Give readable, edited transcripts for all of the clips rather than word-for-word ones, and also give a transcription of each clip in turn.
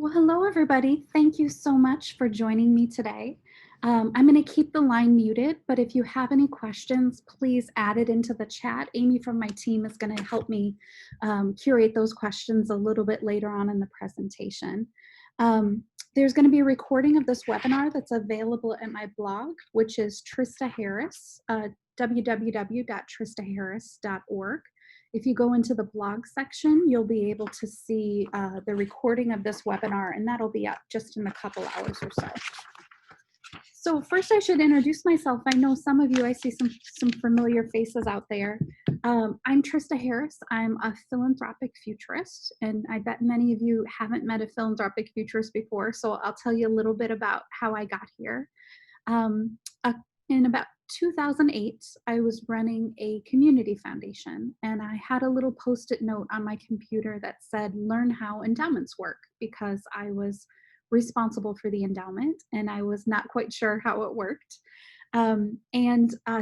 Well, hello, everybody. Thank you so much for joining me today. I'm going to keep the line muted, but if you have any questions, please add it into the chat. Amy from my team is going to help me curate those questions a little bit later on in the presentation. There's going to be a recording of this webinar that's available at my blog, which is Trista Harris, www.tristaharris.org. If you go into the blog section, you'll be able to see the recording of this webinar, and that'll be up just in a couple hours or so. So first I should introduce myself. I know some of you, I see some familiar faces out there. I'm Trista Harris. I'm a philanthropic futurist, and I bet many of you haven't met a philanthropic futurist before, so I'll tell you a little bit about how I got here. In about 2008, I was running a community foundation, and I had a little post-it note on my computer that said, "Learn how endowments work," because I was responsible for the endowment and I was not quite sure how it worked.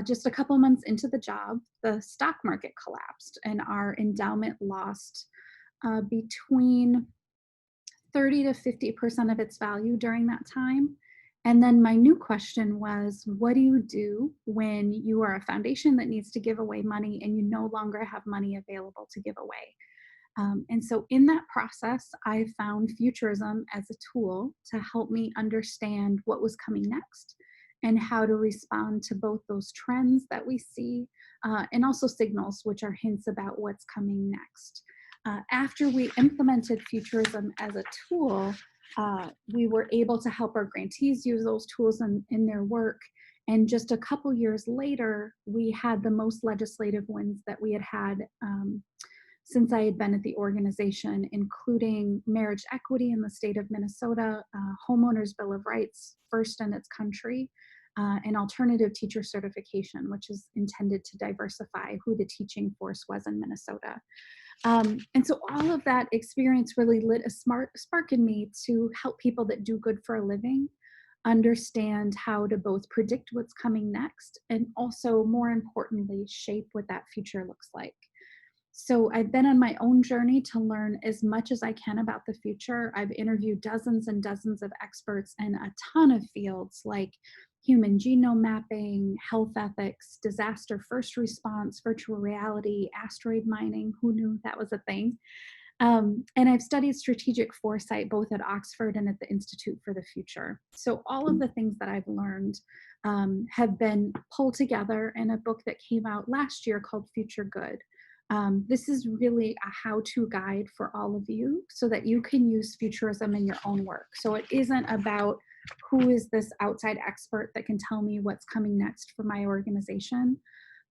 Just a couple months into the job, the stock market collapsed and our endowment lost between 30 to 50% of its value during that time. And then my new question was, what do you do when you are a foundation that needs to give away money and you no longer have money available to give away? And so in that process, I found futurism as a tool to help me understand what was coming next and how to respond to both those trends that we see and also signals, which are hints about what's coming next. After we implemented futurism as a tool, we were able to help our grantees use those tools in their work. And just a couple years later, we had the most legislative wins that we had since I had been at the organization, including marriage equity in the state of Minnesota, homeowners bill of rights, first in its country, and alternative teacher certification, which is intended to diversify who the teaching force was in Minnesota. And so all of that experience really lit a spark in me to help people that do good for a living understand how to both predict what's coming next and also, more importantly, shape what that future looks like. So I've been on my own journey to learn as much as I can about the future. I've interviewed dozens and dozens of experts in a ton of fields like human genome mapping, health ethics, disaster first response, virtual reality, asteroid mining. Who knew that was a thing? And I've studied strategic foresight both at Oxford and at the Institute for the Future. So all of the things that I've learned have been pulled together in a book that came out last year called Future Good. This is really a how-to guide for all of you so that you can use futurism in your own work. So it isn't about who is this outside expert that can tell me what's coming next for my organization,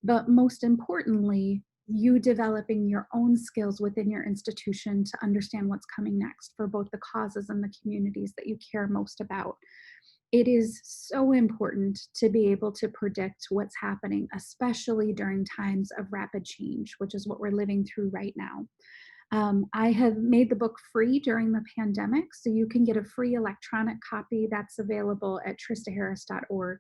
but most importantly, you developing your own skills within your institution to understand what's coming next for both the causes and the communities that you care most about. It is so important to be able to predict what's happening, especially during times of rapid change, which is what we're living through right now. I have made the book free during the pandemic, so you can get a free electronic copy that's available at tristaharris.org.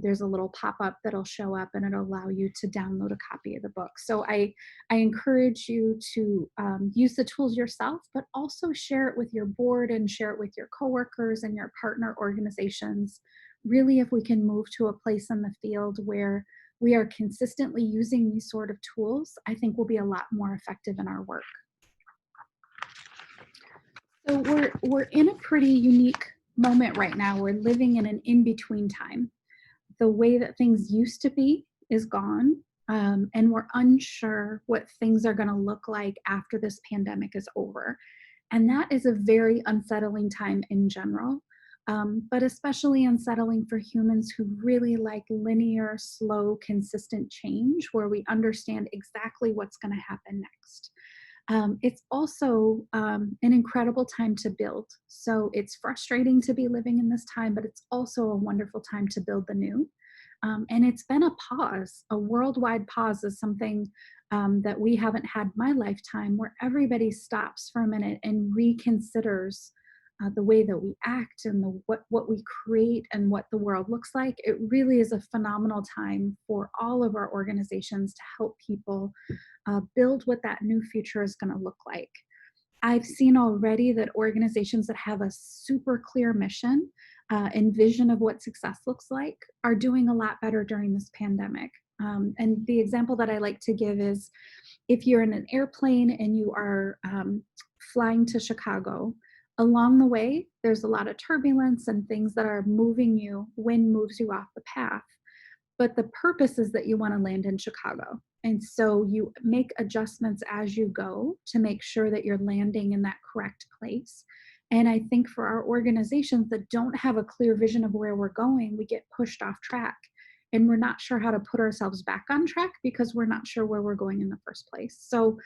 There's a little pop-up that'll show up and it'll allow you to download a copy of the book. So I encourage you to use the tools yourself, but also share it with your board and share it with your coworkers and your partner organizations. Really, if we can move to a place in the field where we are consistently using these sort of tools, I think we'll be a lot more effective in our work. So we're in a pretty unique moment right now. We're living in an in-between time. The way that things used to be is gone, and we're unsure what things are going to look like after this pandemic is over. And that is a very unsettling time in general, but especially unsettling for humans who really like linear, slow, consistent change where we understand exactly what's going to happen next. It's also an incredible time to build. So it's frustrating to be living in this time, but it's also a wonderful time to build the new. And it's been a pause. A worldwide pause is something that we haven't had in my lifetime, where everybody stops for a minute and reconsiders the way that we act and what we create and what the world looks like. It really is a phenomenal time for all of our organizations to help people build what that new future is going to look like. I've seen already that organizations that have a super clear mission and vision of what success looks like are doing a lot better during this pandemic. And the example that I like to give is if you're in an airplane and you are flying to Chicago, along the way, there's a lot of turbulence and things that are moving you, wind moves you off the path. But the purpose is that you want to land in Chicago. And so you make adjustments as you go to make sure that you're landing in that correct place. And I think for our organizations that don't have a clear vision of where we're going, we get pushed off track and we're not sure how to put ourselves back on track because we're not sure where we're going in the first place. So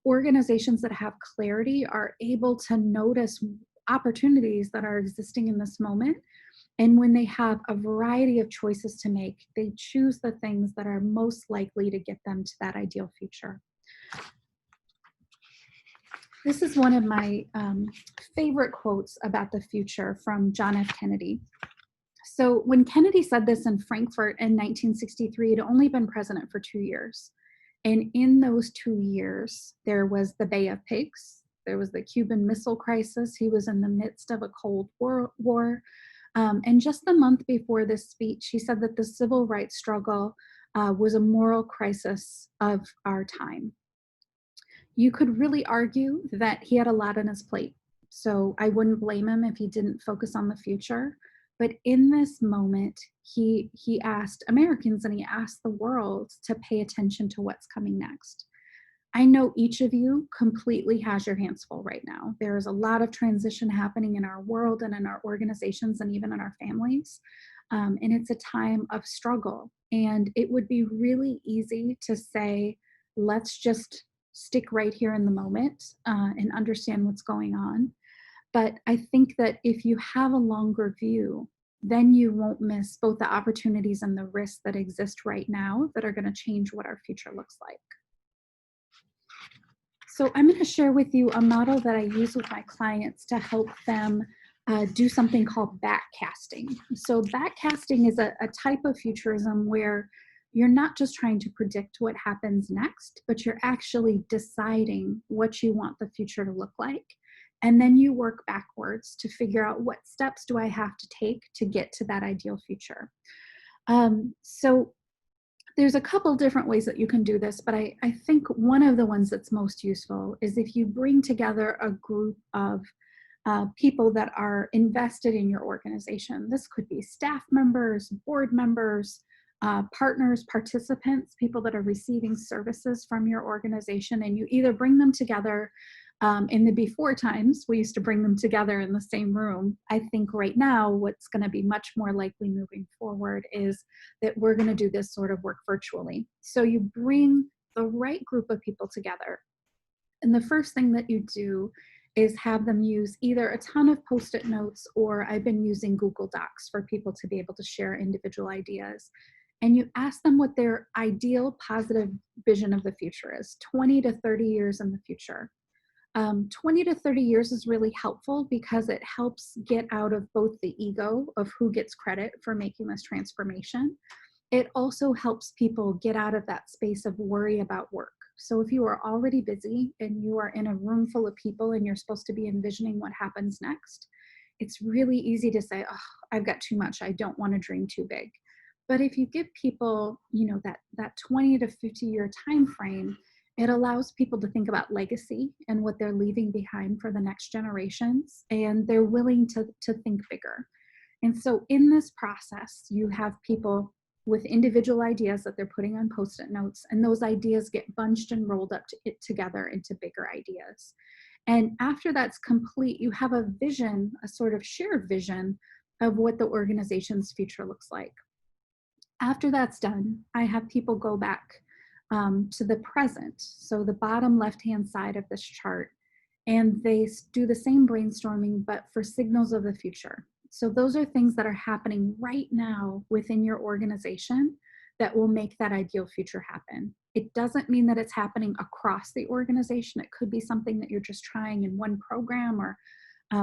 organizations that have clarity are able to notice opportunities that are existing in this moment. And when they have a variety of choices to make, they choose the things that are most likely to get them to that ideal future. This is one of my favorite quotes about the future from John F. Kennedy. So when Kennedy said this in Frankfurt in 1963, he'd only been president for 2 years. And in those 2 years, there was the Bay of Pigs, there was the Cuban Missile Crisis, he was in the midst of a Cold War. And just the month before this speech, he said that the civil rights struggle was a moral crisis of our time. You could really argue that he had a lot on his plate. So I wouldn't blame him if he didn't focus on the future. But in this moment, he asked Americans and he asked the world to pay attention to what's coming next. I know each of you completely has your hands full right now. There is a lot of transition happening in our world and in our organizations and even in our families. And it's a time of struggle. And it would be really easy to say, let's just stick right here in the moment and understand what's going on. But I think that if you have a longer view, then you won't miss both the opportunities and the risks that exist right now that are going to change what our future looks like. So I'm going to share with you a model that I use with my clients to help them do something called backcasting. So backcasting is a type of futurism where you're not just trying to predict what happens next, but you're actually deciding what you want the future to look like. And then you work backwards to figure out what steps do I have to take to get to that ideal future. So there's a couple different ways that you can do this, but I think one of the ones that's most useful is if you bring together a group of people that are invested in your organization. This could be staff members, board members, partners, participants, people that are receiving services from your organization, and you either bring them together. In the before times, we used to bring them together in the same room. I think right now, what's going to be much more likely moving forward is that we're going to do this sort of work virtually. So you bring the right group of people together. And the first thing that you do is have them use either a ton of Post-it notes, or I've been using Google Docs for people to be able to share individual ideas. And you ask them what their ideal positive vision of the future is, 20 to 30 years in the future. 20 to 30 years is really helpful because it helps get out of both the ego of who gets credit for making this transformation. It also helps people get out of that space of worry about work. So if you are already busy and you are in a room full of people and you're supposed to be envisioning what happens next, it's really easy to say, oh, I've got too much. I don't want to dream too big. But if you give people, that 20 to 50 year time frame, it allows people to think about legacy and what they're leaving behind for the next generations, and they're willing to think bigger. And so in this process, you have people with individual ideas that they're putting on Post-it notes, and those ideas get bunched and rolled up together into bigger ideas. And after that's complete, you have a vision, a sort of shared vision of what the organization's future looks like. After that's done, I have people go back to the present, so the bottom left-hand side of this chart, and they do the same brainstorming, but for signals of the future. So those are things that are happening right now within your organization that will make that ideal future happen. It doesn't mean that it's happening across the organization. It could be something that you're just trying in one program, or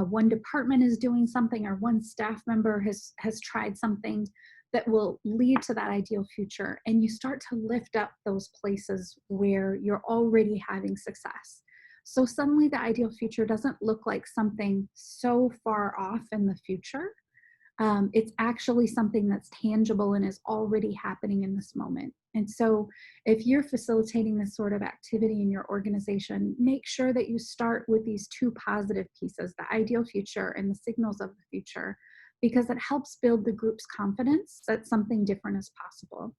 one department is doing something, or one staff member has tried something that will lead to that ideal future. And you start to lift up those places where you're already having success. So suddenly the ideal future doesn't look like something so far off in the future. It's actually something that's tangible and is already happening in this moment. And so, if you're facilitating this sort of activity in your organization, make sure that you start with these two positive pieces, the ideal future and the signals of the future, because it helps build the group's confidence that something different is possible.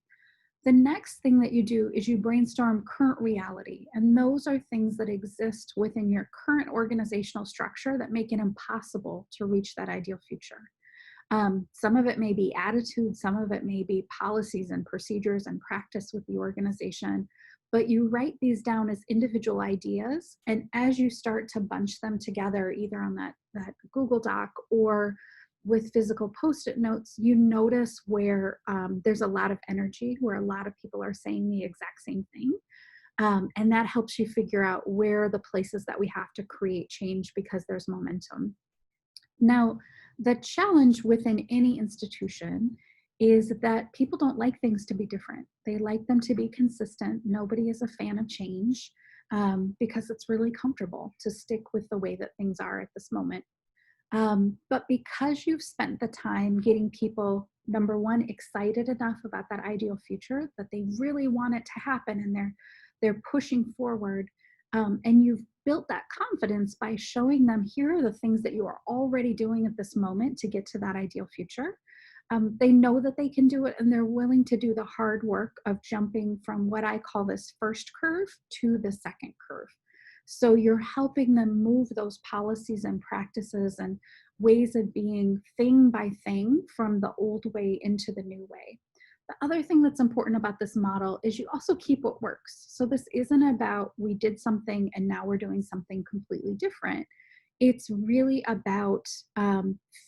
The next thing that you do is you brainstorm current reality. And those are things that exist within your current organizational structure that make it impossible to reach that ideal future. Some of it may be attitude, some of it may be policies and procedures and practice with the organization, but you write these down as individual ideas. And as you start to bunch them together, either on that Google Doc or with physical Post-it notes, you notice where there's a lot of energy, where a lot of people are saying the exact same thing. And that helps you figure out where are the places that we have to create change because there's momentum. Now, the challenge within any institution is that people don't like things to be different. They like them to be consistent. Nobody is a fan of change because it's really comfortable to stick with the way that things are at this moment. But because you've spent the time getting people, number one, excited enough about that ideal future that they really want it to happen and they're pushing forward, and you've built that confidence by showing them here are the things that you are already doing at this moment to get to that ideal future. They know that they can do it and they're willing to do the hard work of jumping from what I call this first curve to the second curve. So you're helping them move those policies and practices and ways of being thing by thing from the old way into the new way. The other thing that's important about this model is you also keep what works. So this isn't about we did something and now we're doing something completely different. It's really about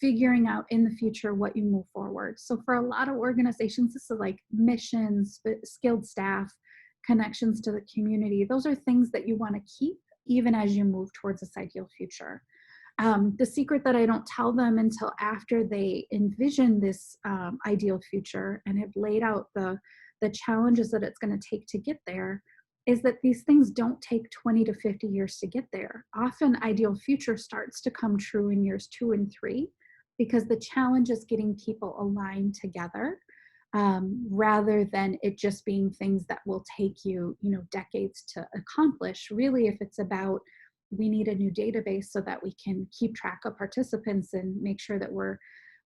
figuring out in the future what you move forward. So for a lot of organizations, this is like missions, skilled staff, connections to the community. Those are things that you want to keep even as you move towards this ideal future. The secret that I don't tell them until after they envision this ideal future and have laid out the challenges that it's going to take to get there is that these things don't take 20 to 50 years to get there. Often ideal future starts to come true in years 2 and 3 because the challenge is getting people aligned together rather than it just being things that will take you, decades to accomplish. Really, if it's about we need a new database so that we can keep track of participants and make sure that we're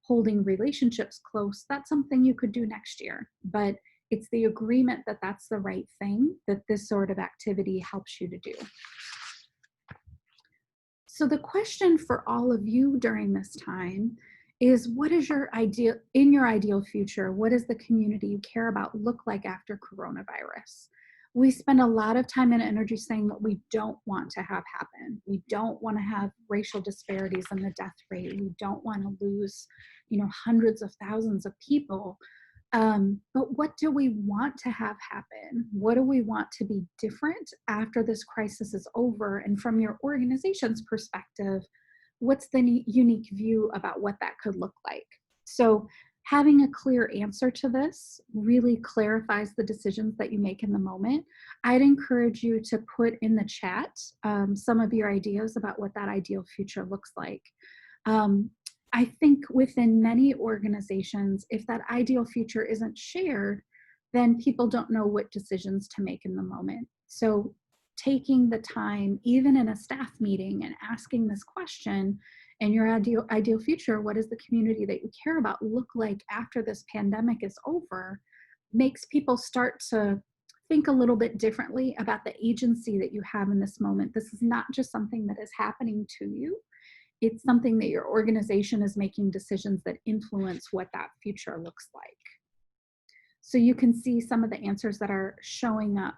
holding relationships close, that's something you could do next year. But it's the agreement that that's the right thing that this sort of activity helps you to do. So the question for all of you during this time is, what is your ideal future? What does the community you care about look like after coronavirus? We spend a lot of time and energy saying what we don't want to have happen. We don't want to have racial disparities in the death rate. We don't want to lose, hundreds of thousands of people. But what do we want to have happen? What do we want to be different after this crisis is over? And from your organization's perspective, what's the unique view about what that could look like? So having a clear answer to this really clarifies the decisions that you make in the moment. I'd encourage you to put in the chat some of your ideas about what that ideal future looks like. I think within many organizations, if that ideal future isn't shared, then people don't know what decisions to make in the moment. So taking the time, even in a staff meeting, and asking this question, and your ideal future, what does the community that you care about look like after this pandemic is over, makes people start to think a little bit differently about the agency that you have in this moment. This is not just something that is happening to you. It's something that your organization is making decisions that influence what that future looks like. So you can see some of the answers that are showing up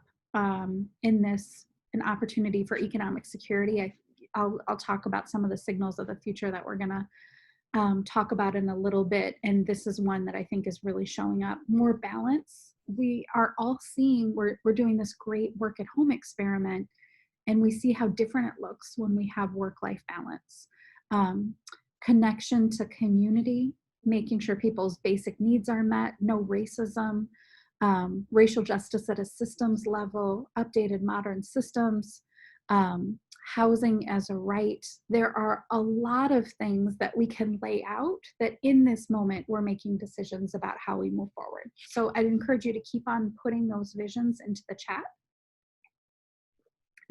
in this, an opportunity for economic security. I'll talk about some of the signals of the future that we're gonna talk about in a little bit. And this is one that I think is really showing up. More balance. We are all seeing, we're doing this great work at home experiment, and we see how different it looks when we have work-life balance. Connection to community, making sure people's basic needs are met, no racism, racial justice at a systems level, updated modern systems, housing as a right. There are a lot of things that we can lay out that in this moment we're making decisions about how we move forward. So I'd encourage you to keep on putting those visions into the chat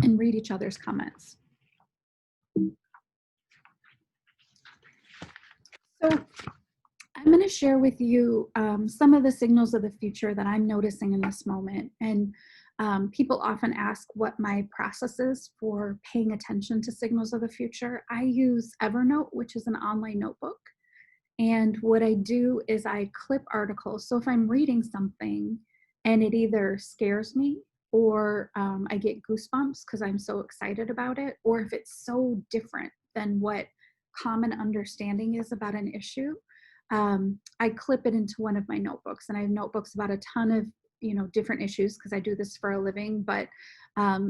and read each other's comments. So I'm going to share with you some of the signals of the future that I'm noticing in this moment. And people often ask what my process is for paying attention to signals of the future. I use Evernote, which is an online notebook. And what I do is I clip articles. So if I'm reading something and it either scares me or I get goosebumps because I'm so excited about it, or if it's so different than what common understanding is about an issue, I clip it into one of my notebooks. And I have notebooks about a ton of different issues because I do this for a living, but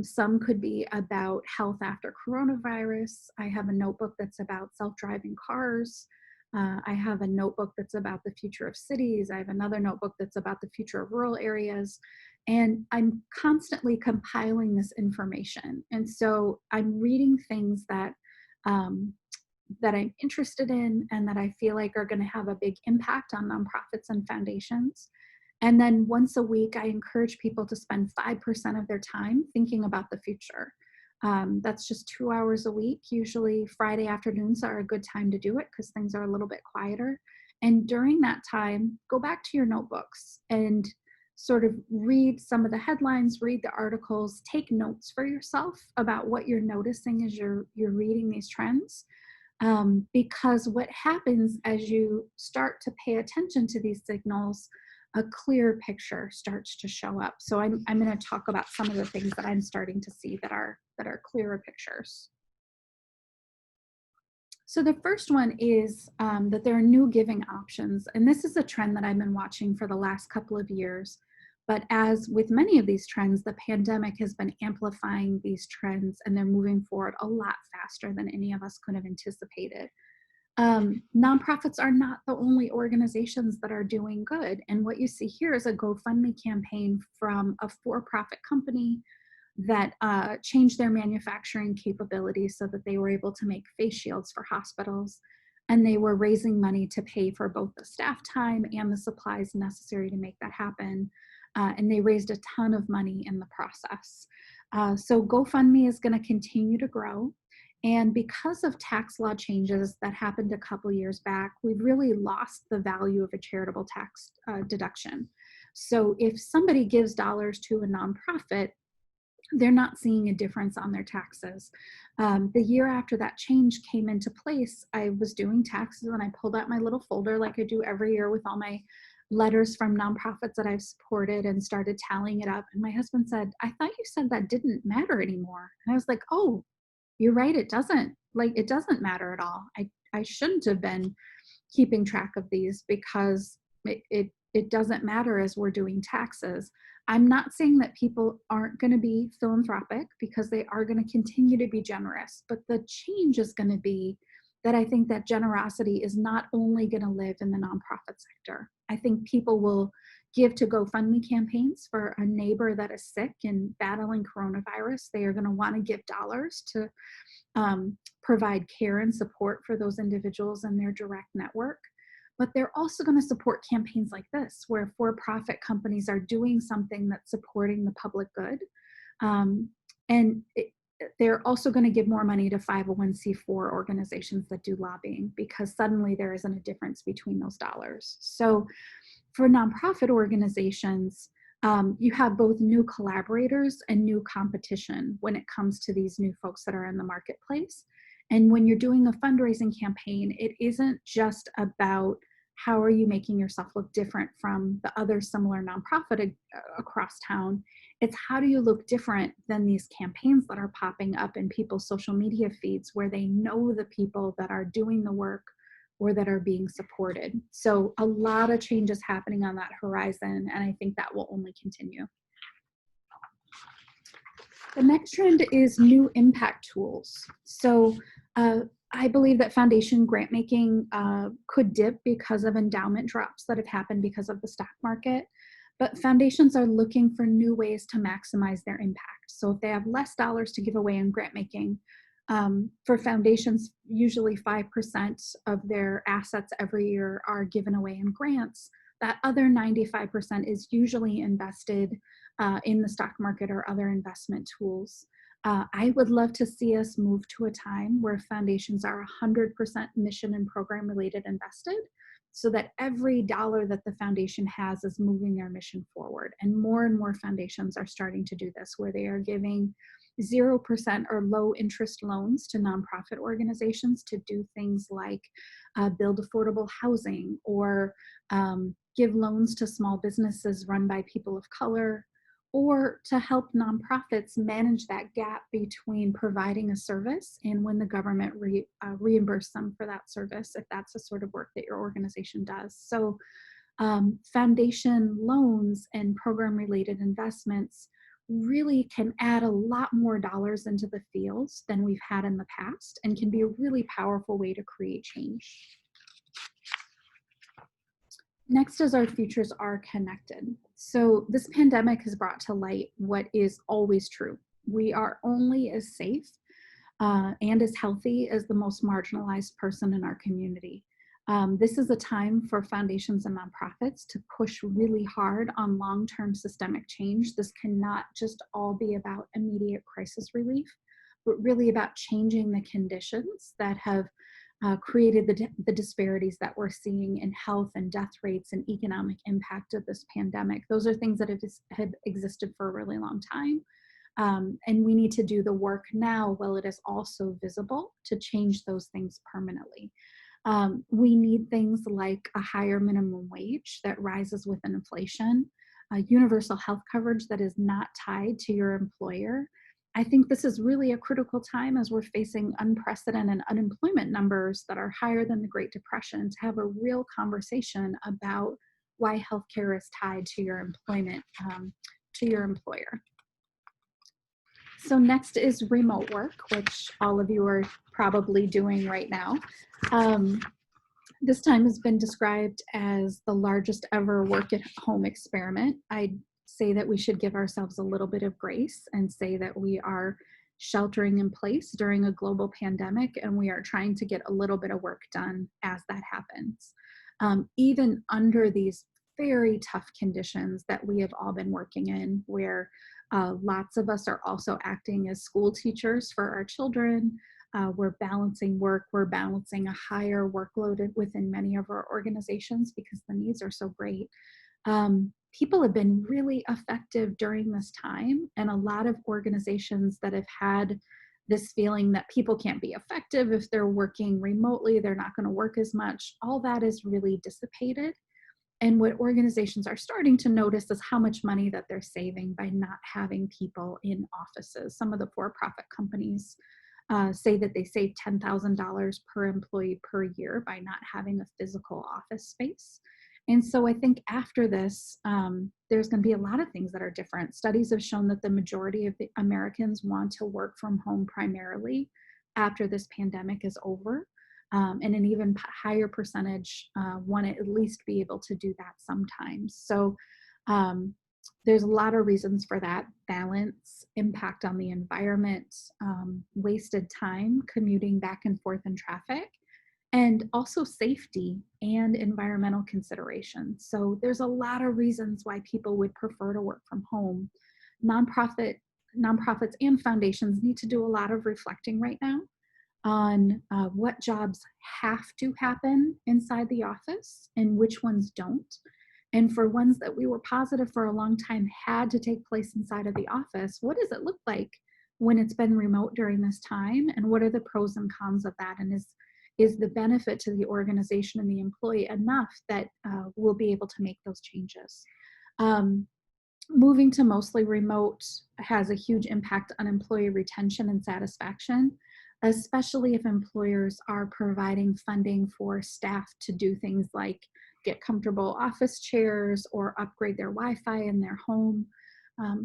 some could be about health after coronavirus. I have a notebook that's about self-driving cars. I have a notebook that's about the future of cities. I have another notebook that's about the future of rural areas. And I'm constantly compiling this information. And so I'm reading things that that I'm interested in and that I feel like are going to have a big impact on nonprofits and foundations. And then once a week, I encourage people to spend 5% of their time thinking about the future. That's just 2 hours a week. Usually Friday afternoons are a good time to do it because things are a little bit quieter. And during that time, go back to your notebooks and sort of read some of the headlines, read the articles, take notes for yourself about what you're noticing as you're reading these trends. Because what happens as you start to pay attention to these signals, a clear picture starts to show up. So I'm going to talk about some of the things that I'm starting to see that are clearer pictures. So the first one is that there are new giving options. And this is a trend that I've been watching for the last couple of years. But as with many of these trends, the pandemic has been amplifying these trends, and they're moving forward a lot faster than any of us could have anticipated. Nonprofits are not the only organizations that are doing good. And what you see here is a GoFundMe campaign from a for-profit company that changed their manufacturing capabilities so that they were able to make face shields for hospitals. And they were raising money to pay for both the staff time and the supplies necessary to make that happen. And they raised a ton of money in the process. So GoFundMe is going to continue to grow. And because of tax law changes that happened a couple years back, we've really lost the value of a charitable tax deduction. So if somebody gives dollars to a nonprofit, they're not seeing a difference on their taxes. The year after that change came into place, I was doing taxes and I pulled out my little folder like I do every year with all my letters from nonprofits that I've supported and started tallying it up. And my husband said, "I thought you said that didn't matter anymore." And I was like, "Oh, you're right, it doesn't. Like, it doesn't matter at all. I shouldn't have been keeping track of these because it doesn't matter as we're doing taxes." I'm not saying that people aren't going to be philanthropic because they are going to continue to be generous, but the change is going to be that I think that generosity is not only going to live in the nonprofit sector. I think people will give to GoFundMe campaigns for a neighbor that is sick and battling coronavirus. They are going to want to give dollars to provide care and support for those individuals in their direct network. But they're also going to support campaigns like this, where for-profit companies are doing something that's supporting the public good. They're also going to give more money to 501c4 organizations that do lobbying, because suddenly there isn't a difference between those dollars. So for nonprofit organizations, you have both new collaborators and new competition when it comes to these new folks that are in the marketplace. And when you're doing a fundraising campaign, it isn't just about how are you making yourself look different from the other similar nonprofit across town. It's how do you look different than these campaigns that are popping up in people's social media feeds where they know the people that are doing the work or that are being supported. So a lot of changes happening on that horizon, and I think that will only continue. The next trend is new impact tools. So I believe that foundation grant making could dip because of endowment drops that have happened because of the stock market. But foundations are looking for new ways to maximize their impact. So if they have less dollars to give away in grant making, for foundations, usually 5% of their assets every year are given away in grants. That other 95% is usually invested in the stock market or other investment tools. I would love to see us move to a time where foundations are 100% mission and program related invested, so that every dollar that the foundation has is moving their mission forward. And more foundations are starting to do this, where they are giving 0% or low interest loans to nonprofit organizations to do things like build affordable housing, or give loans to small businesses run by people of color, or to help nonprofits manage that gap between providing a service and when the government reimburse them for that service, if that's the sort of work that your organization does. So foundation loans and program related investments really can add a lot more dollars into the fields than we've had in the past, and can be a really powerful way to create change. Next is our futures are connected. So this pandemic has brought to light what is always true. We are only as safe and as healthy as the most marginalized person in our community. This is a time for foundations and nonprofits to push really hard on long-term systemic change. This cannot just all be about immediate crisis relief, but really about changing the conditions that have created the disparities that we're seeing in health and death rates and economic impact of this pandemic. Those are things that have existed for a really long time. And we need to do the work now while it is also visible to change those things permanently. We need things like a higher minimum wage that rises with inflation, universal health coverage that is not tied to your employer. I think this is really a critical time, as we're facing unprecedented unemployment numbers that are higher than the Great Depression, to have a real conversation about why healthcare is tied to your employment, to your employer. So next is remote work, which all of you are probably doing right now. This time has been described as the largest ever work at home experiment. I'd say that we should give ourselves a little bit of grace and say that we are sheltering in place during a global pandemic, and we are trying to get a little bit of work done as that happens. Even under these very tough conditions that we have all been working in, where lots of us are also acting as school teachers for our children. We're balancing work, we're balancing a higher workload within many of our organizations because the needs are so great. People have been really effective during this time, and a lot of organizations that have had this feeling that people can't be effective if they're working remotely, they're not going to work as much, all that is really dissipated. And what organizations are starting to notice is how much money that they're saving by not having people in offices. Some of the for-profit companies say that they save $10,000 per employee per year by not having a physical office space. And so I think after this, there's going to be a lot of things that are different. Studies have shown that the majority of the Americans want to work from home primarily after this pandemic is over. And an even higher percentage want to at least be able to do that sometimes. So there's a lot of reasons for that: balance, impact on the environment, wasted time commuting back and forth in traffic, and also safety and environmental considerations. So there's a lot of reasons why people would prefer to work from home. Nonprofits and foundations need to do a lot of reflecting right now on what jobs have to happen inside the office and which ones don't. And for ones that we were positive for a long time had to take place inside of the office, what does it look like when it's been remote during this time? And what are the pros and cons of that? And is the benefit to the organization and the employee enough that we'll be able to make those changes? Moving to mostly remote has a huge impact on employee retention and satisfaction, especially if employers are providing funding for staff to do things like get comfortable office chairs or upgrade their Wi-Fi in their home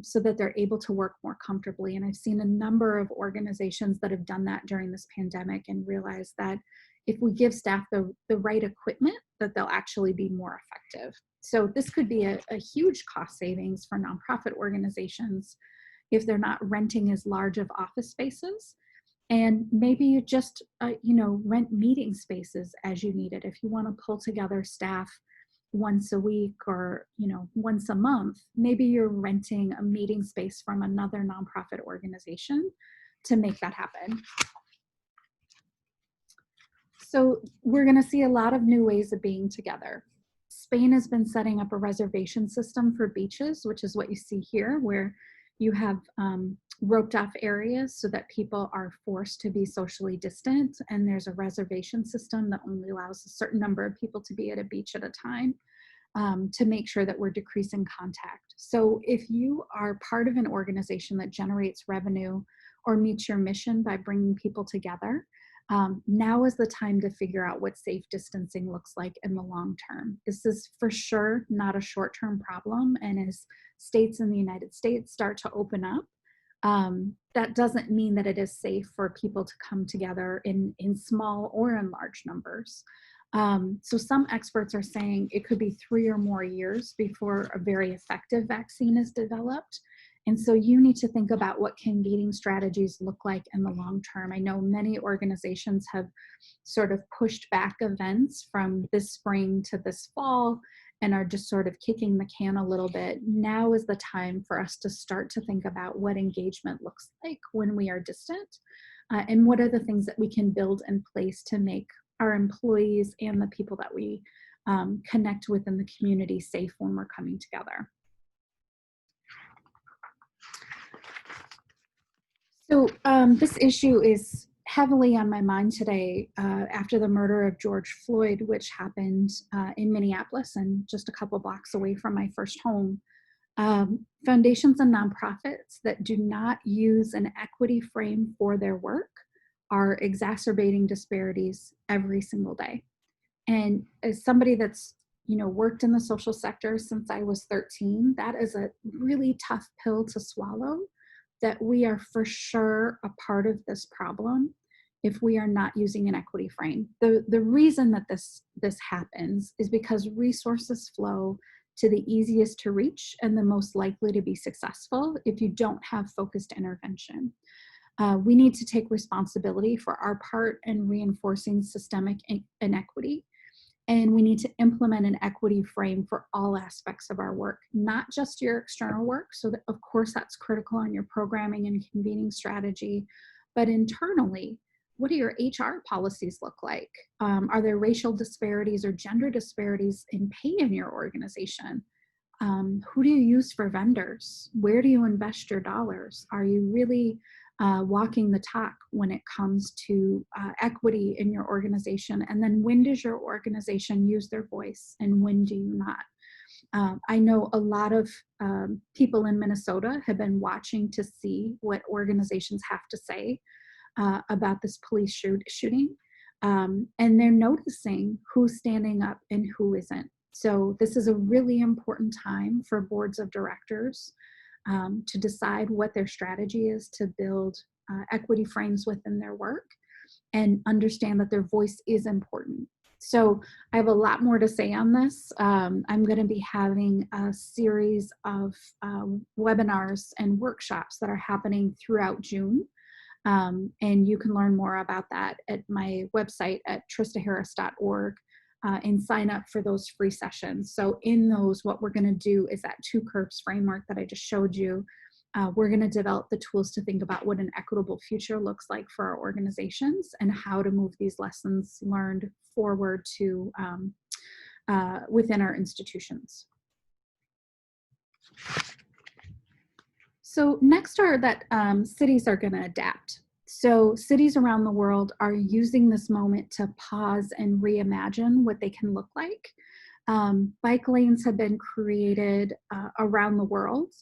so that they're able to work more comfortably. And I've seen a number of organizations that have done that during this pandemic and realized that if we give staff the right equipment, that they'll actually be more effective. So this could be a huge cost savings for nonprofit organizations if they're not renting as large of office spaces. And maybe you just, rent meeting spaces as you need it. If you want to pull together staff once a week or, once a month, maybe you're renting a meeting space from another nonprofit organization to make that happen. So we're going to see a lot of new ways of being together. Spain has been setting up a reservation system for beaches, which is what you see here, where you have roped off areas so that people are forced to be socially distant. And there's a reservation system that only allows a certain number of people to be at a beach at a time to make sure that we're decreasing contact. So if you are part of an organization that generates revenue or meets your mission by bringing people together, now is the time to figure out what safe distancing looks like in the long term. This is for sure not a short-term problem, and as states in the United States start to open up, that doesn't mean that it is safe for people to come together in small or in large numbers. So some experts are saying it could be 3 or more years before a very effective vaccine is developed. And so you need to think about what convening strategies look like in the long term. I know many organizations have sort of pushed back events from this spring to this fall and are just sort of kicking the can a little bit. Now is the time for us to start to think about what engagement looks like when we are distant, and what are the things that we can build in place to make our employees and the people that we connect with in the community safe when we're coming together. So this issue is heavily on my mind today after the murder of George Floyd, which happened in Minneapolis and just a couple blocks away from my first home. Foundations and nonprofits that do not use an equity frame for their work are exacerbating disparities every single day. And as somebody that's worked in the social sector since I was 13, that is a really tough pill to swallow, that we are for sure a part of this problem if we are not using an equity frame. The reason that this happens is because resources flow to the easiest to reach and the most likely to be successful if you don't have focused intervention. We need to take responsibility for our part in reinforcing systemic inequity. And we need to implement an equity frame for all aspects of our work, not just your external work. So that, of course, that's critical on your programming and convening strategy, but internally, what do your HR policies look like? Are there racial disparities or gender disparities in pay in your organization? Who do you use for vendors? Where do you invest your dollars? Are you really walking the talk when it comes to equity in your organization? And then when does your organization use their voice and when do you not? I know a lot of people in Minnesota have been watching to see what organizations have to say about this police shooting. And they're noticing who's standing up and who isn't. So this is a really important time for boards of directors to decide what their strategy is to build equity frames within their work and understand that their voice is important. So I have a lot more to say on this. I'm going to be having a series of webinars and workshops that are happening throughout June. And you can learn more about that at my website at tristaharris.org. And sign up for those free sessions. So in those, what we're going to do is that 2 curves framework that I just showed you. We're going to develop the tools to think about what an equitable future looks like for our organizations and how to move these lessons learned forward to within our institutions. So next are that cities are going to adapt. So cities around the world are using this moment to pause and reimagine what they can look like. Bike lanes have been created around the world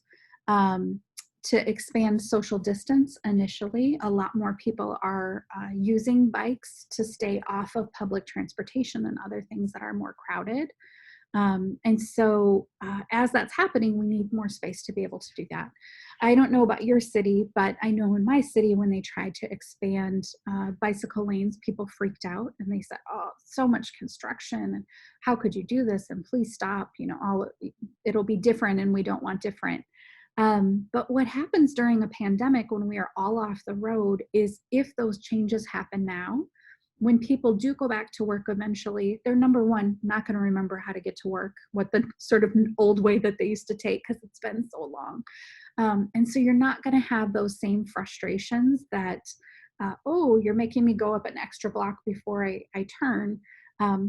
to expand social distance initially. A lot more people are using bikes to stay off of public transportation and other things that are more crowded. And so as that's happening, we need more space to be able to do that. I don't know about your city, but I know in my city, when they tried to expand bicycle lanes, people freaked out and they said, oh, so much construction. And how could you do this? And please stop, it'll be different and we don't want different. But what happens during a pandemic when we are all off the road is if those changes happen now, when people do go back to work eventually, they're number one, not going to remember how to get to work, what the sort of old way that they used to take, because it's been so long. And so you're not going to have those same frustrations that, oh, you're making me go up an extra block before I turn.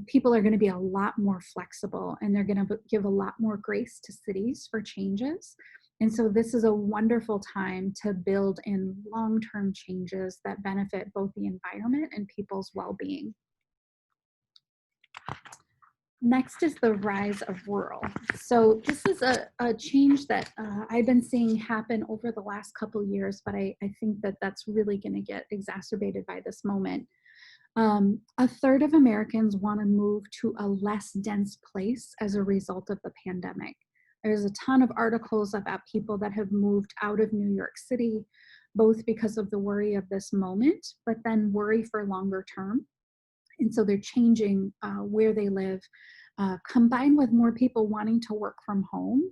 People are going to be a lot more flexible and they're going to give a lot more grace to cities for changes. And so this is a wonderful time to build in long-term changes that benefit both the environment and people's well-being. Next is the rise of rural. So this is a change that I've been seeing happen over the last couple years, but I think that that's really going to get exacerbated by this moment. A third of Americans want to move to a less dense place as a result of the pandemic. There's a ton of articles about people that have moved out of New York City, both because of the worry of this moment, but then worry for longer term. And so they're changing where they live, combined with more people wanting to work from home.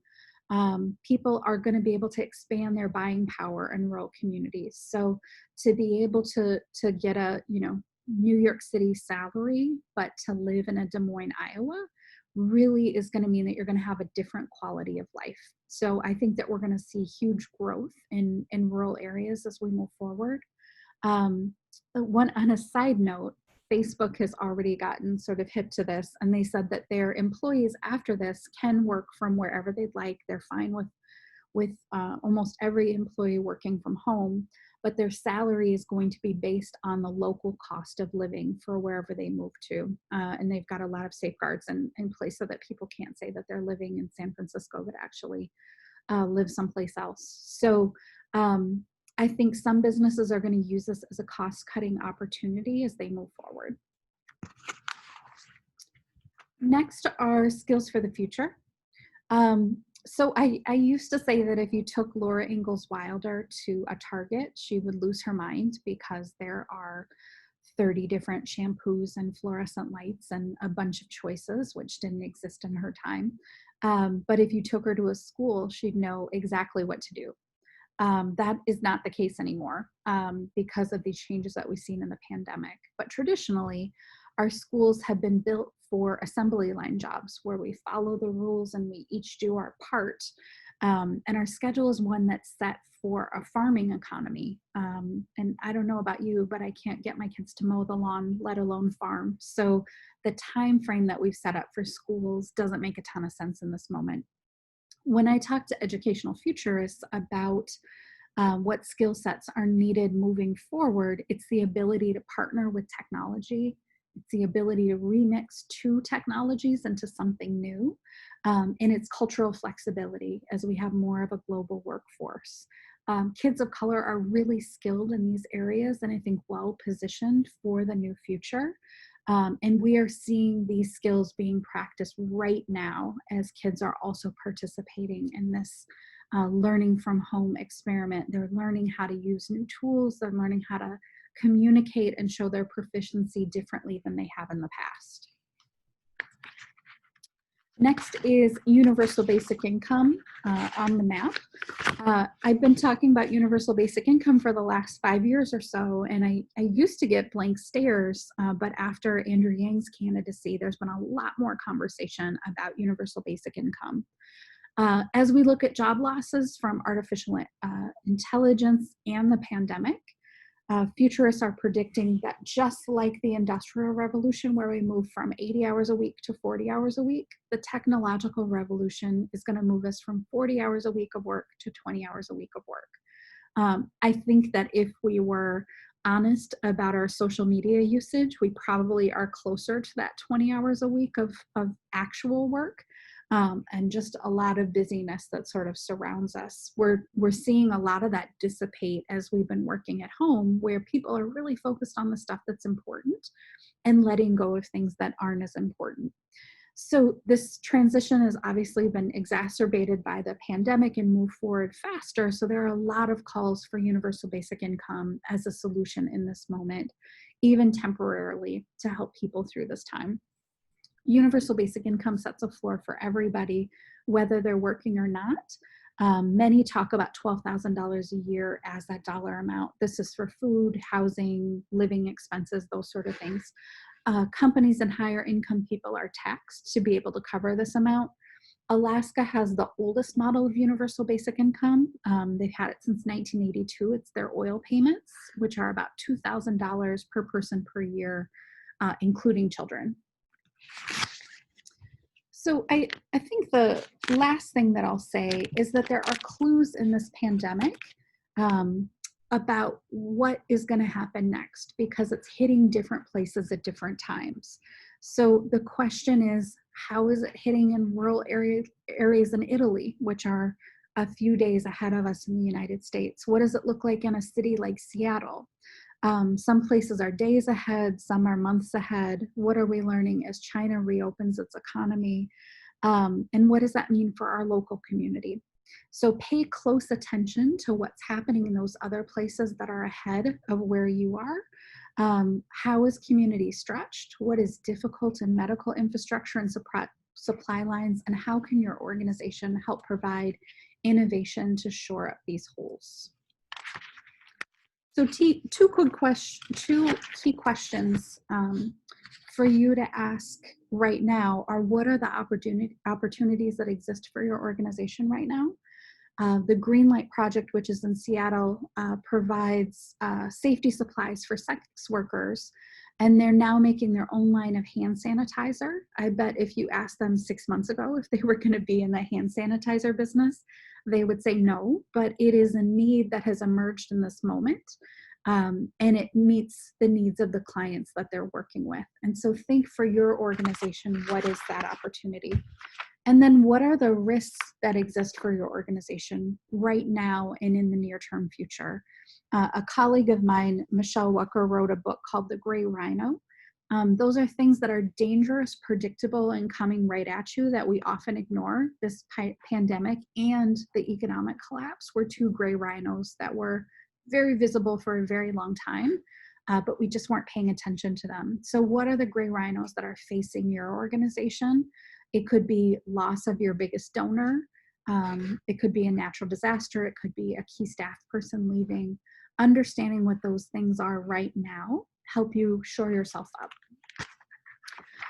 People are going to be able to expand their buying power in rural communities. So to be able to get a New York City salary, but to live in a Des Moines, Iowa, really is going to mean that you're going to have a different quality of life. So I think that we're going to see huge growth in rural areas as we move forward. On a side note, Facebook has already gotten sort of hip to this, and they said that their employees after this can work from wherever they'd like. They're fine with almost every employee working from home, but their salary is going to be based on the local cost of living for wherever they move to. And they've got a lot of safeguards in place so that people can't say that they're living in San Francisco, but actually live someplace else. So I think some businesses are going to use this as a cost-cutting opportunity as they move forward. Next are skills for the future. So I used to say that if you took Laura Ingalls Wilder to a Target, she would lose her mind because there are 30 different shampoos and fluorescent lights and a bunch of choices, which didn't exist in her time. But if you took her to a school, she'd know exactly what to do. That is not the case anymore because of these changes that we've seen in the pandemic. But traditionally, our schools have been built for assembly line jobs where we follow the rules and we each do our part. And our schedule is one that's set for a farming economy. And I don't know about you, but I can't get my kids to mow the lawn, let alone farm. So the time frame that we've set up for schools doesn't make a ton of sense in this moment. When I talk to educational futurists about what skill sets are needed moving forward, it's the ability to partner with technology. It's the ability to remix two technologies into something new. And it's cultural flexibility as we have more of a global workforce. Kids of color are really skilled in these areas and I think well positioned for the new future. And we are seeing these skills being practiced right now as kids are also participating in this learning from home experiment. They're learning how to use new tools. They're learning how to communicate and show their proficiency differently than they have in the past. Next is universal basic income on the map. I've been talking about universal basic income for the last 5 years or so, and I used to get blank stares, but after Andrew Yang's candidacy, there's been a lot more conversation about universal basic income. As we look at job losses from artificial intelligence and the pandemic, futurists are predicting that just like the Industrial Revolution, where we moved from 80 hours a week to 40 hours a week, the technological revolution is going to move us from 40 hours a week of work to 20 hours a week of work. I think that if we were honest about our social media usage, we probably are closer to that 20 hours a week of actual work. And just a lot of busyness that sort of surrounds us. We're seeing a lot of that dissipate as we've been working at home, where people are really focused on the stuff that's important and letting go of things that aren't as important. So this transition has obviously been exacerbated by the pandemic and moved forward faster. So there are a lot of calls for universal basic income as a solution in this moment, even temporarily, to help people through this time. Universal basic income sets a floor for everybody, whether they're working or not. Many talk about $12,000 a year as that dollar amount. This is for food, housing, living expenses, those sort of things. Companies and higher income people are taxed to be able to cover this amount. Alaska has the oldest model of universal basic income. They've had it since 1982. It's their oil payments, which are about $2,000 per person per year, including children. So I think the last thing that I'll say is that there are clues in this pandemic about what is going to happen next, because it's hitting different places at different times. So the question is, how is it hitting in rural areas in Italy, which are a few days ahead of us in the United States? What does it look like in a city like Seattle? Some places are days ahead, some are months ahead. What are we learning as China reopens its economy? And what does that mean for our local community? So pay close attention to what's happening in those other places that are ahead of where you are. How is community stretched? What is difficult in medical infrastructure and supply lines? And how can your organization help provide innovation to shore up these holes? So two key questions for you to ask right now are, what are the opportunities that exist for your organization right now? The Greenlight Project, which is in Seattle, provides safety supplies for sex workers, and they're now making their own line of hand sanitizer. I bet if you asked them 6 months ago if they were going to be in the hand sanitizer business, they would say no, but it is a need that has emerged in this moment, and it meets the needs of the clients that they're working with. And so think for your organization, what is that opportunity? And then what are the risks that exist for your organization right now and in the near-term future? A colleague of mine, Michelle Wucker, wrote a book called The Gray Rhino. Those are things that are dangerous, predictable, and coming right at you that we often ignore. This pandemic and the economic collapse were two gray rhinos that were very visible for a very long time, but we just weren't paying attention to them. So what are the gray rhinos that are facing your organization? It could be loss of your biggest donor. It could be a natural disaster. It could be a key staff person leaving. Understanding what those things are right now help you shore yourself up.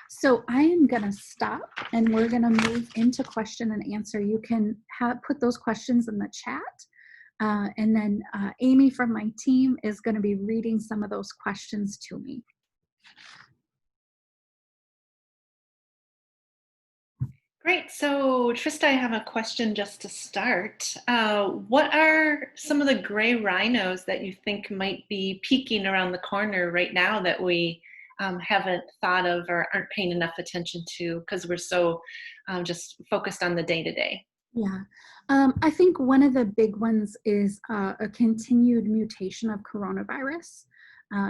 So I am going to stop and we're going to move into question and answer. You can put those questions in the chat. And then Amy from my team is going to be reading some of those questions to me. Great. So Trista, I have a question just to start. What are some of the gray rhinos that you think might be peeking around the corner right now that we haven't thought of or aren't paying enough attention to because we're so just focused on the day-to-day? Yeah, I think one of the big ones is a continued mutation of coronavirus.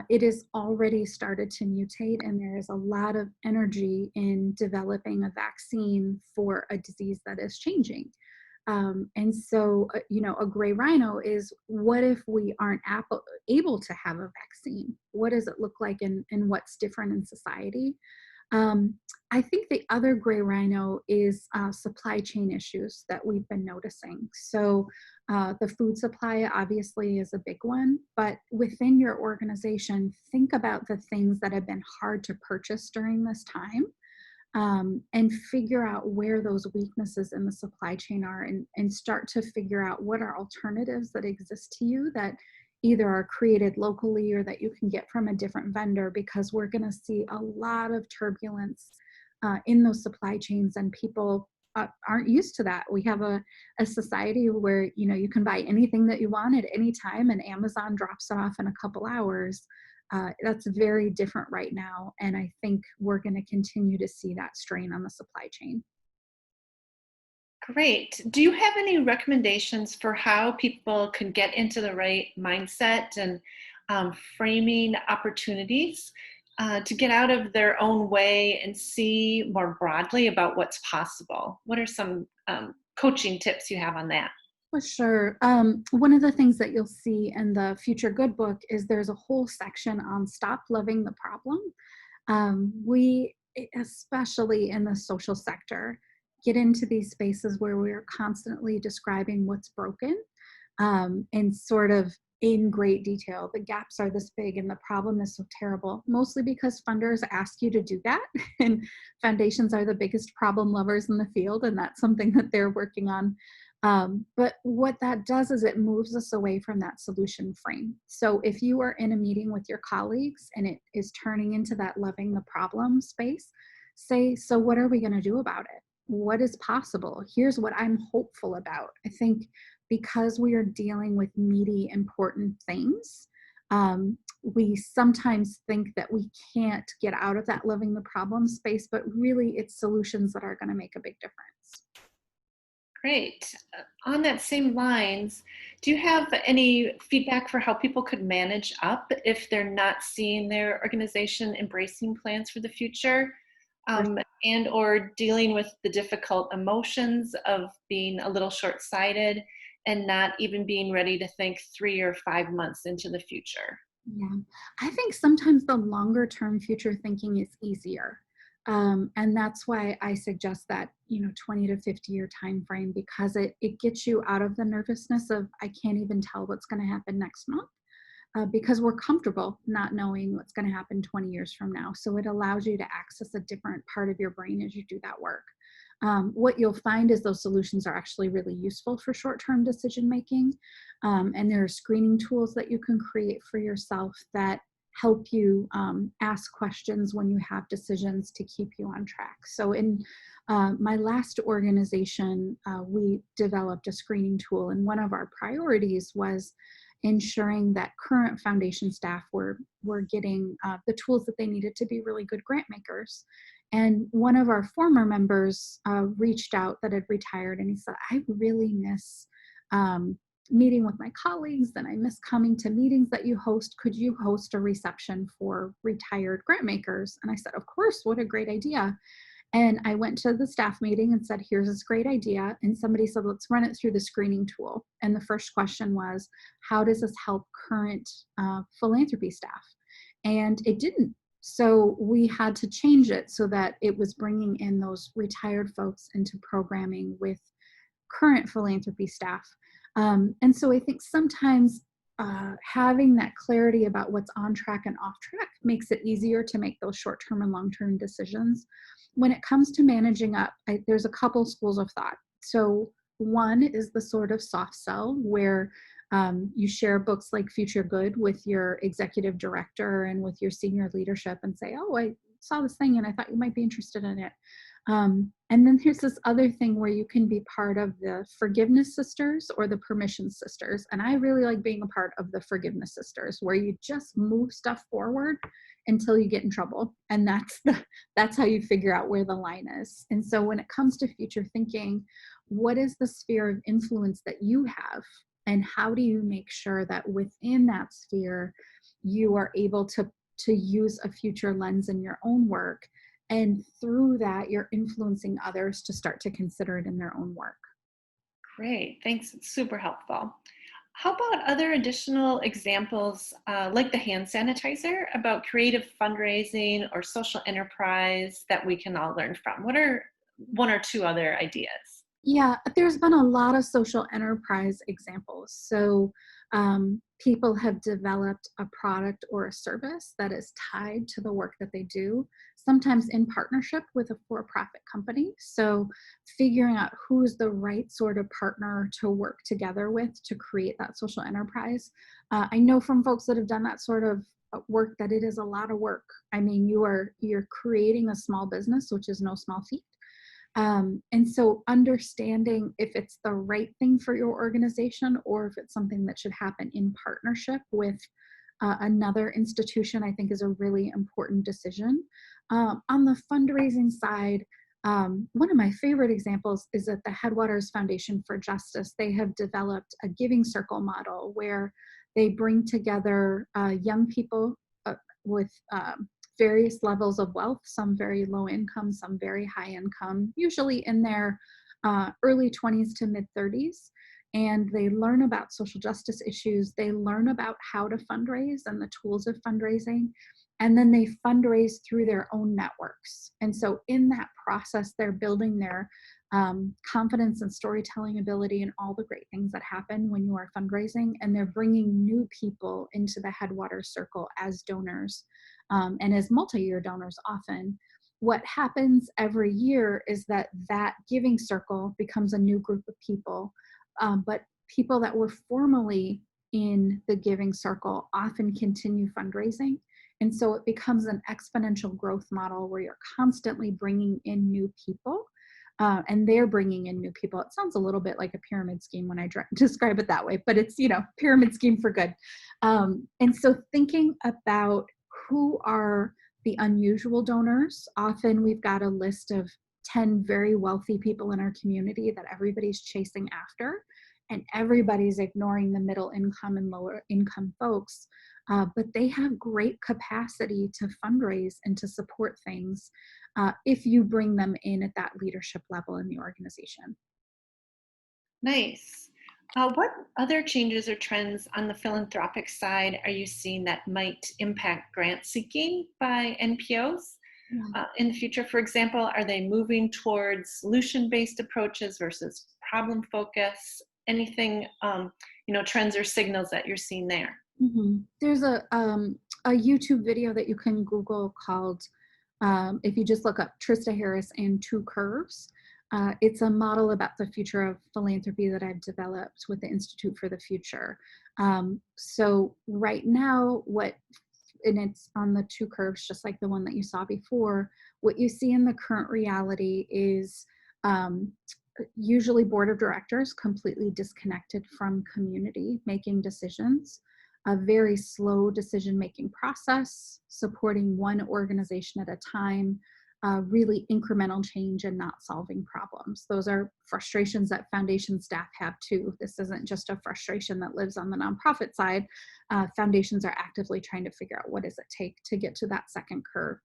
It has already started to mutate, and there is a lot of energy in developing a vaccine for a disease that is changing. And so, a gray rhino is, what if we aren't able to have a vaccine? What does it look like, and what's different in society? I think the other gray rhino is supply chain issues that we've been noticing. So the food supply obviously is a big one, but within your organization, think about the things that have been hard to purchase during this time, and figure out where those weaknesses in the supply chain are, and start to figure out what are alternatives that exist to you that either are created locally or that you can get from a different vendor, because we're going to see a lot of turbulence in those supply chains, and people aren't used to that. We have a society where you can buy anything that you want at any time, and Amazon drops it off in a couple hours. That's very different right now, and I think we're going to continue to see that strain on the supply chain. Great. Do you have any recommendations for how people can get into the right mindset and framing opportunities to get out of their own way and see more broadly about what's possible? What are some coaching tips you have on that? For sure. One of the things that you'll see in the Future Good book is there's a whole section on stop loving the problem. Especially in the social sector, get into these spaces where we're constantly describing what's broken, and sort of in great detail. The gaps are this big and the problem is so terrible, mostly because funders ask you to do that. And foundations are the biggest problem lovers in the field, and that's something that they're working on. But what that does is it moves us away from that solution frame. So if you are in a meeting with your colleagues and it is turning into that loving the problem space, say, so what are we going to do about it? What is possible? Here's what I'm hopeful about. I think because we are dealing with meaty, important things, we sometimes think that we can't get out of that loving the problem space, but really it's solutions that are going to make a big difference. Great. On that same lines, do you have any feedback for how people could manage up if they're not seeing their organization embracing plans for the future, and or dealing with the difficult emotions of being a little short-sighted and not even being ready to think 3 or 5 months into the future? Yeah, I think sometimes the longer term future thinking is easier. And that's why I suggest that, 20 to 50-year time frame, because it gets you out of the nervousness of I can't even tell what's going to happen next month, because we're comfortable not knowing what's going to happen 20 years from now. So it allows you to access a different part of your brain as you do that work. What you'll find is those solutions are actually really useful for short-term decision making. And there are screening tools that you can create for yourself that help you ask questions when you have decisions to keep you on track. So in my last organization, we developed a screening tool, and one of our priorities was ensuring that current foundation staff were getting the tools that they needed to be really good grant makers. And one of our former members reached out that had retired, and he said, I really miss meeting with my colleagues, and I miss coming to meetings that you host. Could you host a reception for retired grant makers? And I said, of course, what a great idea. And I went to the staff meeting and said, here's this great idea. And somebody said, let's run it through the screening tool. And the first question was, how does this help current philanthropy staff? And it didn't. So we had to change it so that it was bringing in those retired folks into programming with current philanthropy staff. And so I think sometimes having that clarity about what's on track and off track makes it easier to make those short-term and long-term decisions. When it comes to managing up, there's a couple schools of thought. So one is the sort of soft sell where you share books like Future Good with your executive director and with your senior leadership and say, oh, I saw this thing and I thought you might be interested in it. And then there's this other thing where you can be part of the Forgiveness Sisters or the Permission Sisters. And I really like being a part of the Forgiveness Sisters, where you just move stuff forward until you get in trouble. And that's how you figure out where the line is. And so when it comes to future thinking, what is the sphere of influence that you have? And how do you make sure that within that sphere, you are able to use a future lens in your own work? And through that, you're influencing others to start to consider it in their own work. Great, thanks. It's super helpful. How about other additional examples, like the hand sanitizer, about creative fundraising or social enterprise that we can all learn from? What are one or two other ideas? Yeah, there's been a lot of social enterprise examples. So people have developed a product or a service that is tied to the work that they do, sometimes in partnership with a for-profit company. So figuring out who's the right sort of partner to work together with to create that social enterprise. I know from folks that have done that sort of work that it is a lot of work. I mean, you're creating a small business, which is no small feat. And so understanding if it's the right thing for your organization or if it's something that should happen in partnership with another institution, I think is a really important decision. On the fundraising side, one of my favorite examples is at the Headwaters Foundation for Justice. They have developed a giving circle model where they bring together young people with various levels of wealth, some very low income, some very high income, usually in their early 20s to mid 30s. And they learn about social justice issues. They learn about how to fundraise and the tools of fundraising. And then they fundraise through their own networks. And so in that process, they're building their confidence and storytelling ability and all the great things that happen when you are fundraising. And they're bringing new people into the headwaters circle as donors and as multi-year donors often. What happens every year is that that giving circle becomes a new group of people, but people that were formerly in the giving circle often continue fundraising. And so it becomes an exponential growth model where you're constantly bringing in new people, and they're bringing in new people. It sounds a little bit like a pyramid scheme when I describe it that way, but it's, pyramid scheme for good. And so thinking about who are the unusual donors, often we've got a list of 10 very wealthy people in our community that everybody's chasing after, and everybody's ignoring the middle income and lower income folks. But they have great capacity to fundraise and to support things if you bring them in at that leadership level in the organization. Nice. What other changes or trends on the philanthropic side are you seeing that might impact grant seeking by NPOs Yeah. in the future? For example, are they moving towards solution-based approaches versus problem focus? Anything, trends or signals that you're seeing there? There's a YouTube video that you can Google called, if you just look up Trista Harris and Two Curves, it's a model about the future of philanthropy that I've developed with the Institute for the Future. So right now, and it's on the two curves, just like the one that you saw before, what you see in the current reality is um, usually board of directors completely disconnected from community making decisions, a very slow decision-making process, supporting one organization at a time, really incremental change and not solving problems. Those are frustrations that foundation staff have too. This isn't just a frustration that lives on the nonprofit side. Foundations are actively trying to figure out what does it take to get to that second curve.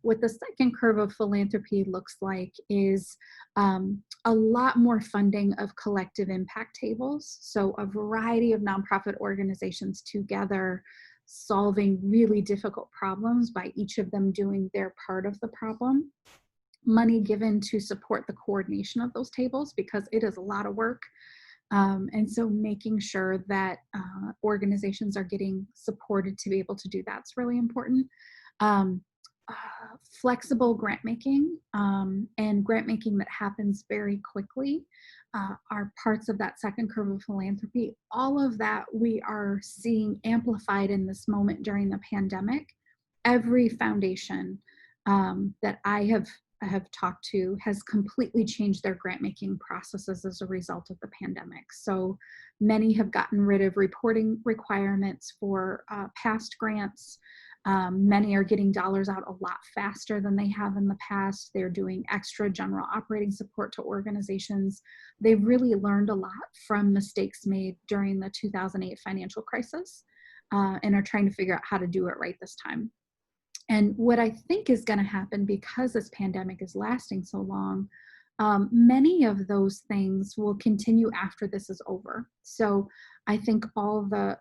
What the second curve of philanthropy looks like is a lot more funding of collective impact tables. So a variety of nonprofit organizations together solving really difficult problems by each of them doing their part of the problem. Money given to support the coordination of those tables because it is a lot of work. And so making sure that organizations are getting supported to be able to do that's really important. Um, Flexible grant making and grant making that happens very quickly are parts of that second curve of philanthropy. All of that we are seeing amplified in this moment during the pandemic. Every foundation that I have talked to has completely changed their grant making processes as a result of the pandemic. So many have gotten rid of reporting requirements for past grants. Many are getting dollars out a lot faster than they have in the past. They're doing extra general operating support to organizations. They've really learned a lot from mistakes made during the 2008 financial crisis and are trying to figure out how to do it right this time. And what I think is going to happen because this pandemic is lasting so long, many of those things will continue after this is over. So I think all the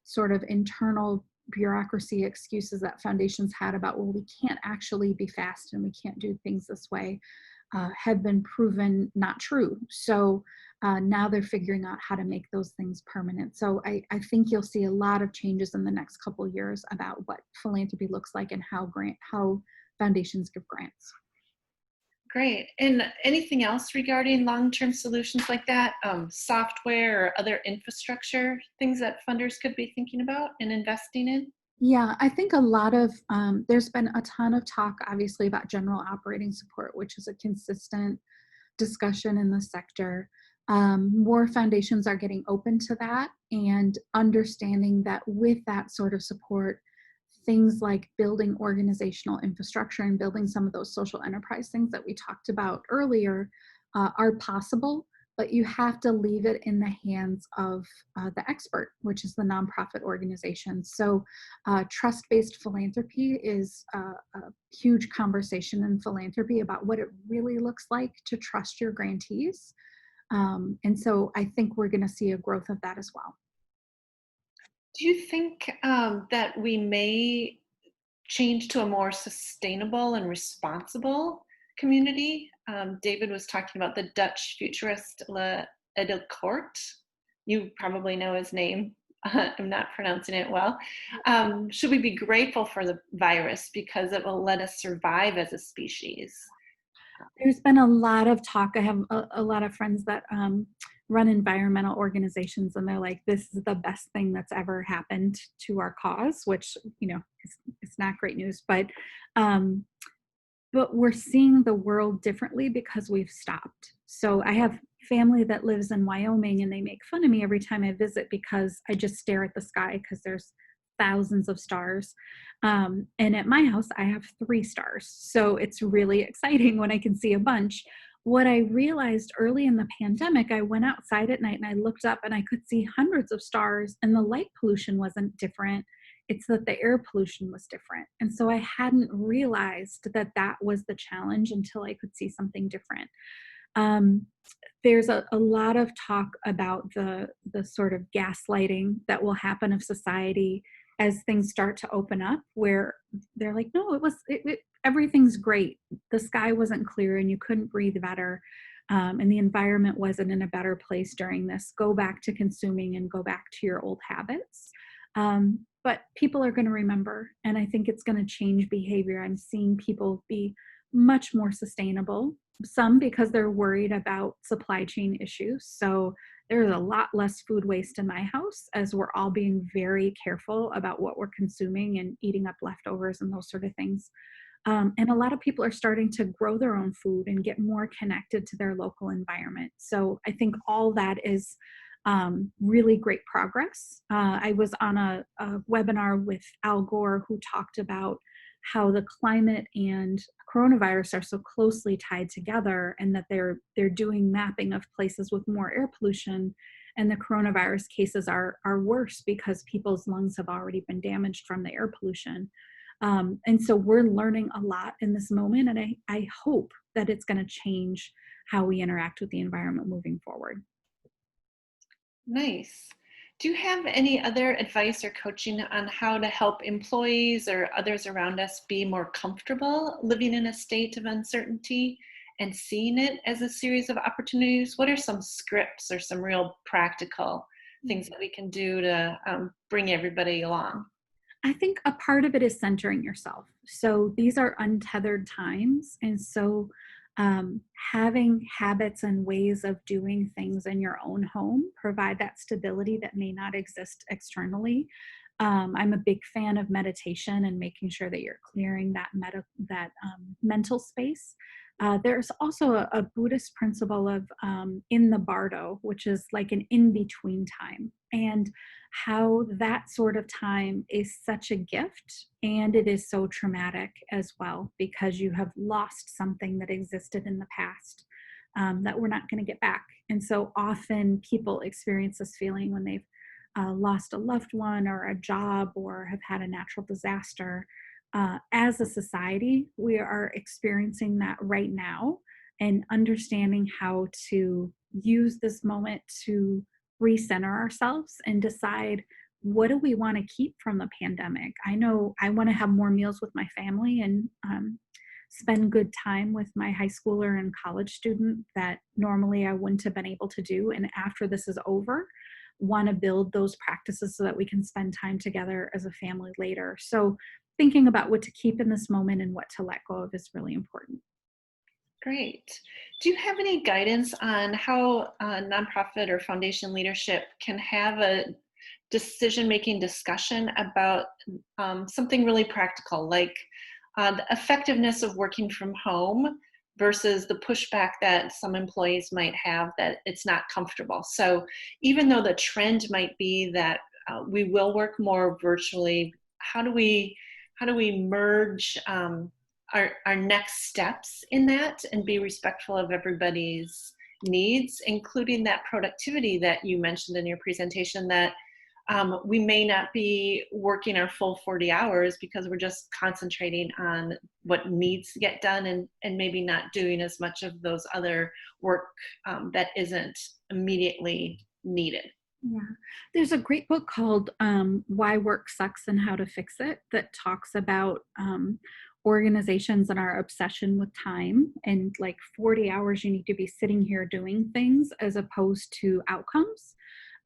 sort of internal bureaucracy excuses that foundations had about, well, we can't actually be fast and we can't do things this way, have been proven not true. So now they're figuring out how to make those things permanent. So I think you'll see a lot of changes in the next couple of years about what philanthropy looks like and how foundations give grants. Great. And anything else regarding long-term solutions like that? Software or other infrastructure things that funders could be thinking about and investing in? Yeah, I think a lot of, there's been a ton of talk, obviously, about general operating support, which is a consistent discussion in the sector. More foundations are getting open to that and understanding that with that sort of support, things like building organizational infrastructure and building some of those social enterprise things that we talked about earlier are possible, but you have to leave it in the hands of the expert, which is the nonprofit organization. So trust-based philanthropy is a huge conversation in philanthropy about what it really looks like to trust your grantees. And so I think we're going to see a growth of that as well. Do you think that we may change to a more sustainable and responsible community? David was talking about the Dutch futurist Le Edelkort. You probably know his name. I'm not pronouncing it well. Should we be grateful for the virus because it will let us survive as a species? There's been a lot of talk. I have a lot of friends that run environmental organizations, and they're like, this is the best thing that's ever happened to our cause, which, it's not great news, um, but we're seeing the world differently because we've stopped. So I have family that lives in Wyoming, and they make fun of me every time I visit because I just stare at the sky because there's thousands of stars. And at my house, I have 3 stars. So it's really exciting when I can see a bunch. What I realized early in the pandemic, I went outside at night and I looked up and I could see hundreds of stars, and the light pollution wasn't different. It's that the air pollution was different. And so I hadn't realized that that was the challenge until I could see something different. Um, there's a lot of talk about the sort of gaslighting that will happen of society as things start to open up, where they're like, no, everything's great. The sky wasn't clear and you couldn't breathe better. And the environment wasn't in a better place during this. Go back to consuming and go back to your old habits. But people are going to remember, and I think it's going to change behavior. I'm seeing people be much more sustainable, some because they're worried about supply chain issues. So there's a lot less food waste in my house as we're all being very careful about what we're consuming and eating up leftovers and those sort of things. And a lot of people are starting to grow their own food and get more connected to their local environment. So I think all that is really great progress. I was on a webinar with Al Gore, who talked about how the climate and coronavirus are so closely tied together, and that they're doing mapping of places with more air pollution, and the coronavirus cases are worse because people's lungs have already been damaged from the air pollution. And so we're learning a lot in this moment, and I hope that it's going to change how we interact with the environment moving forward. Nice. Do you have any other advice or coaching on how to help employees or others around us be more comfortable living in a state of uncertainty and seeing it as a series of opportunities? What are some scripts or some real practical things that we can do to bring everybody along? I think a part of it is centering yourself. So these are untethered times. And so having habits and ways of doing things in your own home provide that stability that may not exist externally. I'm a big fan of meditation and making sure that you're clearing that mental space. There's also a Buddhist principle of in the bardo, which is like an in-between time, and how that sort of time is such a gift, and it is so traumatic as well because you have lost something that existed in the past that we're not going to get back. And so often people experience this feeling when they've lost a loved one or a job or have had a natural disaster. As a society, we are experiencing that right now, and understanding how to use this moment to recenter ourselves and decide, what do we want to keep from the pandemic? I know I want to have more meals with my family and spend good time with my high schooler and college student that normally I wouldn't have been able to do. And after this is over, want to build those practices so that we can spend time together as a family later. So thinking about what to keep in this moment and what to let go of is really important. Great. Do you have any guidance on how nonprofit or foundation leadership can have a decision-making discussion about something really practical, like the effectiveness of working from home versus the pushback that some employees might have that it's not comfortable? So even though the trend might be that we will work more virtually, how do we merge our next steps in that and be respectful of everybody's needs, including that productivity that you mentioned in your presentation, that we may not be working our full 40 hours because we're just concentrating on what needs to get done, and maybe not doing as much of those other work that isn't immediately needed. Yeah. There's a great book called Why Work Sucks and How to Fix It that talks about organizations and our obsession with time, and like 40 hours you need to be sitting here doing things as opposed to outcomes.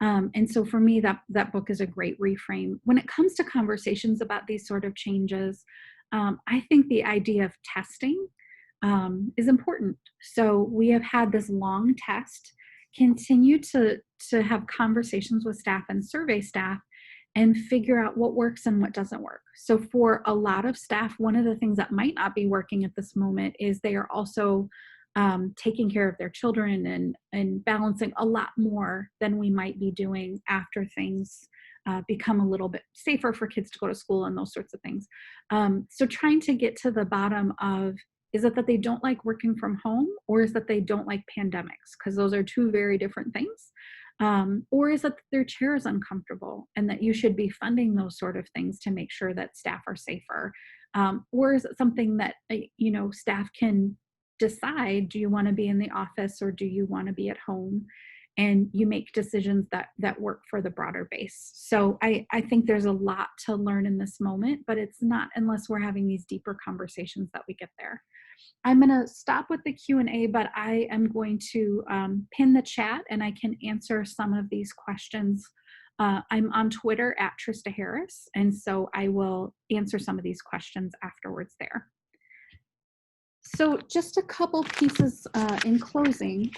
And so for me, that book is a great reframe. When it comes to conversations about these sort of changes, I think the idea of testing is important. So we have had this long test, continue to have conversations with staff and survey staff and figure out what works and what doesn't work. So for a lot of staff, one of the things that might not be working at this moment is they are also taking care of their children and balancing a lot more than we might be doing after things become a little bit safer for kids to go to school and those sorts of things. So trying to get to the bottom of, is it that they don't like working from home, or is that they don't like pandemics? Because those are two very different things. Or is it that their chair is uncomfortable and that you should be funding those sort of things to make sure that staff are safer? Or is it something that, staff can decide, do you want to be in the office or do you want to be at home? And you make decisions that work for the broader base. So I think there's a lot to learn in this moment, but it's not unless we're having these deeper conversations that we get there. I'm going to stop with the Q&A, but I am going to pin the chat and I can answer some of these questions. I'm on Twitter at Trista Harris, and so I will answer some of these questions afterwards there. So just a couple pieces in closing.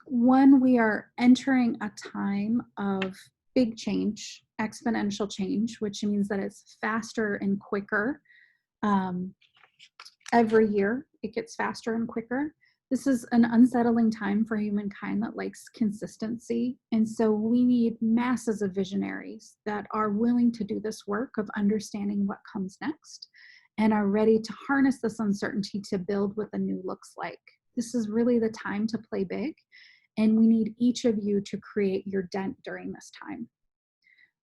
One, we are entering a time of big change, exponential change, which means that it's faster and quicker. Every year, it gets faster and quicker. This is an unsettling time for humankind that likes consistency. And so we need masses of visionaries that are willing to do this work of understanding what comes next and are ready to harness this uncertainty to build what the new looks like. This is really the time to play big, and we need each of you to create your dent during this time.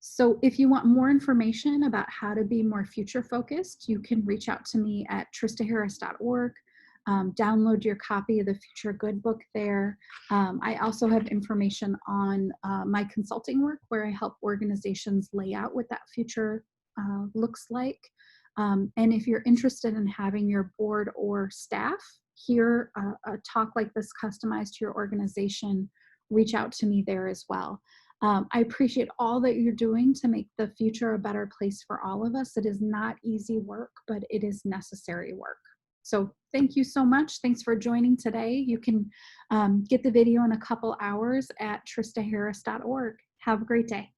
So if you want more information about how to be more future focused, you can reach out to me at tristaharris.org. Download your copy of the Future Good book there. I also have information on my consulting work where I help organizations lay out what that future looks like. And if you're interested in having your board or staff hear a talk like this customized to your organization, reach out to me there as well. I appreciate all that you're doing to make the future a better place for all of us. It is not easy work, but it is necessary work. So thank you so much. Thanks for joining today. You can get the video in a couple hours at tristaharris.org. Have a great day.